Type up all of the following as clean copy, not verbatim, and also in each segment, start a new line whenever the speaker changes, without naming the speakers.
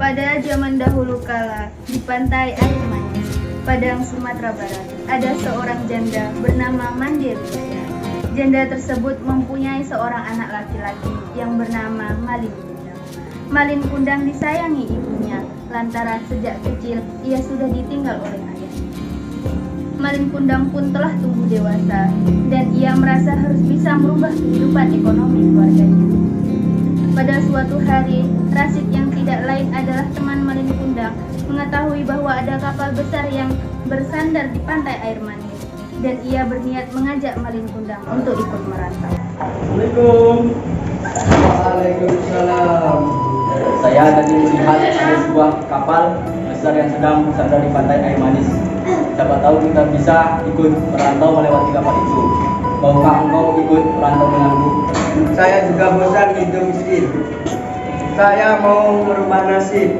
Pada zaman dahulu kala, di pantai Air Manis, Padang, Sumatera Barat, ada seorang janda bernama Mandir Jaya. Janda tersebut mempunyai seorang anak laki-laki yang bernama Malin Kundang. Malin Kundang disayangi ibunya, lantaran sejak kecil ia sudah ditinggal oleh ayahnya. Malin Kundang pun telah tumbuh dewasa, dan ia merasa harus bisa merubah kehidupan ekonomi keluarganya. Pada suatu hari, Rasid yang tidak lain adalah teman Malin Kundang mengetahui bahwa ada kapal besar yang bersandar di pantai Air Manis, dan ia berniat mengajak Malin Kundang untuk ikut merantau.
Assalamualaikum. Waalaikumsalam. Saya tadi melihat ada sebuah kapal besar yang sedang bersandar di pantai Air Manis. Siapa tahu kita bisa ikut merantau melewati kapal itu. Maukah engkau ikut merantau denganku?
Saya juga bosan hidup miskin. Saya mau merubah nasib.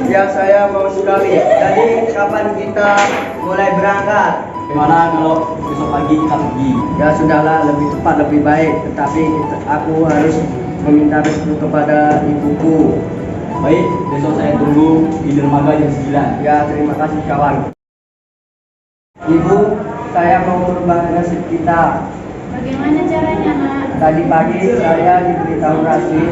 Ya, saya mau sekali. Jadi kapan kita mulai berangkat?
Bagaimana kalau besok pagi kita pergi?
Ya sudahlah, lebih cepat lebih baik. Tetapi aku harus meminta restu kepada ibuku.
Baik, besok saya tunggu di dermaga jam 9.
Ya, terima kasih kawan. Ibu, saya mau merubah nasib kita.
Bagaimana caranya, Nak?
Tadi pagi saya diberitahu Rasid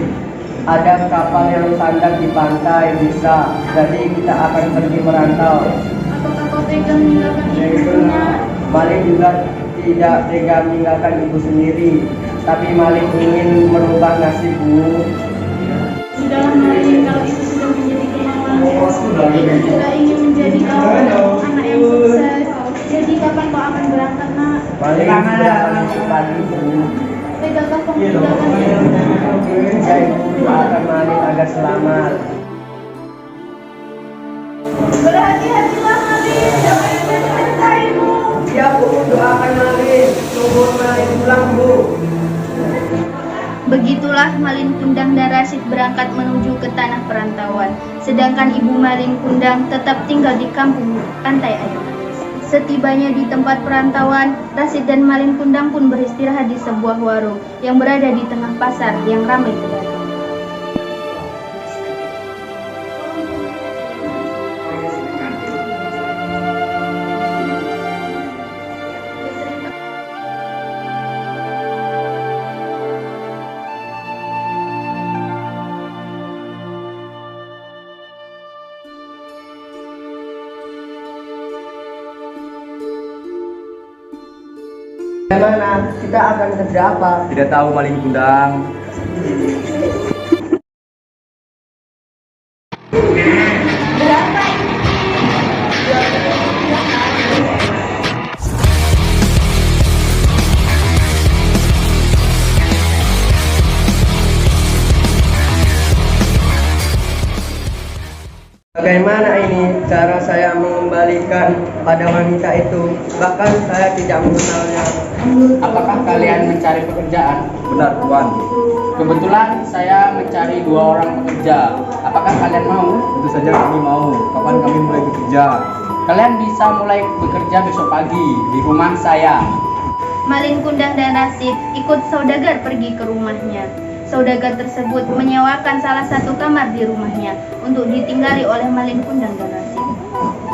ada kapal yang sandar di pantai bisa. Jadi kita akan pergi merantau.
Apakah kau tega meninggalkan ibunya?
Malik juga tidak tega meninggalkan ibu sendiri. Tapi Malik ingin merubah nasibmu.
Sudahlah, Malin, kalau itu sudah menjadi kemauan, ibu juga ingin menjadi anak yang sukses. Jadi kapan kau akan berangkat, Nak?
Malik berangkat cepat ibu.
Tegakah kau meninggalkan ibunya?
Ya, ibu doakan Malik agar selamat.
Berhati-hatilah, Malin, jangan mencintaimu.
Ya, bu, doakan Malik. Tunggu Malik pulang, bu.
Begitulah Malin Kundang dan Rasid berangkat menuju ke tanah perantauan, sedangkan ibu Malin Kundang tetap tinggal di kampung pantai Air Manis. Setibanya di tempat perantauan, Rasid dan Malin Kundang pun beristirahat di sebuah warung yang berada di tengah pasar yang ramai pedagang.
Bagaimana? Kita akan kerja apa?
Tidak tahu, Malin Kundang.
Bagaimana ini cara saya mengembalikan pada wanita itu? Bahkan saya tidak mengenalnya.
Apakah kalian mencari pekerjaan?
Benar, Tuan.
Kebetulan saya mencari 2 orang pekerja. Apakah kalian mau?
Tentu saja kami mau. Kapan kami mulai bekerja?
Kalian bisa mulai bekerja besok pagi di rumah saya.
Malin Kundang dan Rasid ikut saudagar pergi ke rumahnya. Saudagar tersebut menyewakan salah satu kamar di rumahnya untuk ditinggali oleh Malin Kundang dan Rasid.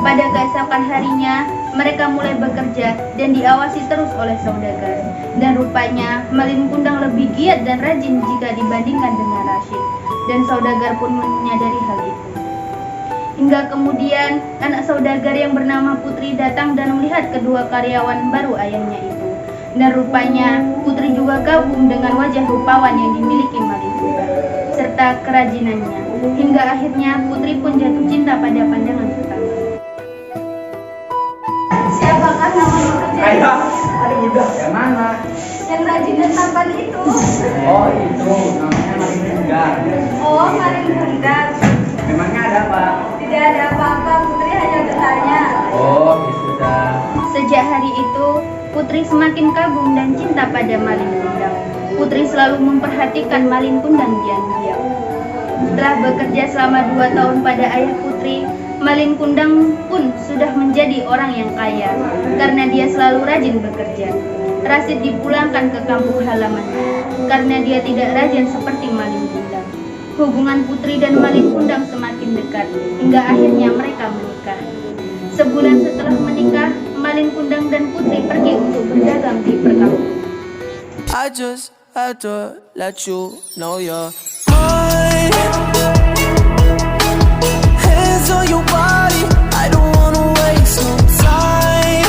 Pada keesokan harinya, mereka mulai bekerja dan diawasi terus oleh saudagar. Dan rupanya, Malin Kundang lebih giat dan rajin jika dibandingkan dengan Rasid. Dan saudagar pun menyadari hal itu. Hingga kemudian, anak saudagar yang bernama Putri datang dan melihat kedua karyawan baru ayahnya itu. Dan rupanya Putri juga kagum dengan wajah rupawan yang dimiliki Malin Kundang serta kerajinannya, hingga akhirnya Putri pun jatuh cinta pada pandangan pertama. Siapakah nama pekerja?
Ada budak. Yang mana?
Yang rajin dan tampan itu.
Oh, itu. Namanya Malin Kundang.
Oh, Malin Kundang.
Memangnya ada apa?
Tidak ada apa-apa, Putri hanya bertanya.
Oh, ya sudah.
Sejak hari itu, Putri semakin kagum dan cinta pada Malin Kundang. Putri selalu memperhatikan Malin Kundang diam-diam. Setelah bekerja selama 2 tahun pada ayah Putri, Malin Kundang pun sudah menjadi orang yang kaya karena dia selalu rajin bekerja. Rasid dipulangkan ke kampung halamannya karena dia tidak rajin seperti Malin Kundang. Hubungan Putri dan Malin Kundang semakin dekat, hingga akhirnya mereka menikah. Sebulan setelah menikah, Malin Kundang dan Putri pergi untuk berdagang di perkampungan.
I just had to let you know you're mine. Hands on your body, I don't wanna waste no time.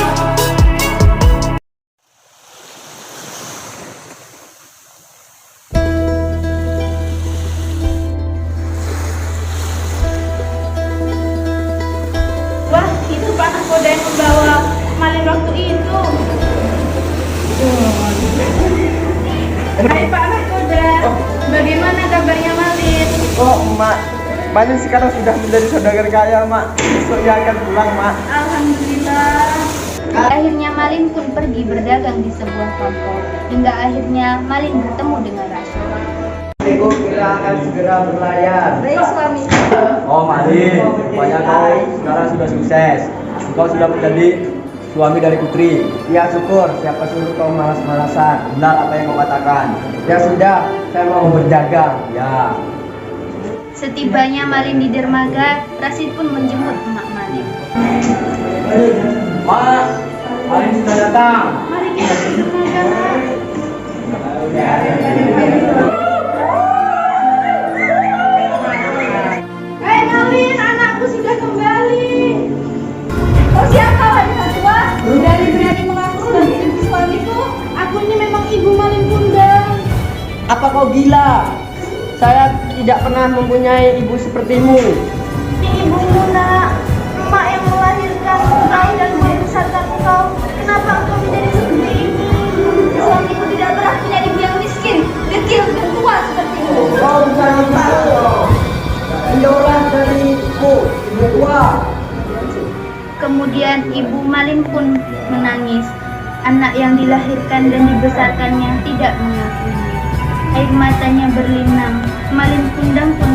Wah, itu Pak Nakoda yang membawa Malin waktu itu. Hai Pak Nakoda, bagaimana kabarnya Malin?
Oh, Mak. Malin sekarang sudah menjadi saudagar kaya, Mak. Besok dia akan pulang, Mak.
Alhamdulillah. Akhirnya Malin pun pergi berdagang di sebuah kampung. Hingga akhirnya Malin bertemu dengan Rasul.
Ibu, kita akan segera berlayar.
Baik suami.
Oh Malin, rupanya kau sekarang sudah sukses. Kau sudah menjadi suami dari Putri.
Ya syukur, siapa suruh kau malas-malasan.
Benar apa yang kau katakan?
Ya sudah, saya mau berdagang.
Ya.
Setibanya Malin di dermaga, Rasid pun menjemput emak Malin.
Mak, Malin sudah datang.
Mari kita ke dermaga. Hai Malin, anakku sudah kembali. Oh siapa wanita tua? Dari berani mengaku sebagai ibu suamiku, aku ini memang ibu Malin Kundang.
Apa kau gila? Saya tidak pernah mempunyai ibu sepertimu.
Ini ibumu nak, emak yang melahirkan engkau dan membesarkan engkau. Kenapa engkau menjadi seperti ini? Suamiku tidak pernah punya ibu yang miskin, dekil dan tua sepertimu.
Kau bukan ibu. Jauhlah dariku, ibu tua.
Kemudian ibu Malin pun menangis. Anak yang dilahirkan dan dibesarkannya tidak mengakuinya. Air matanya berlinang. Malin Kundang pun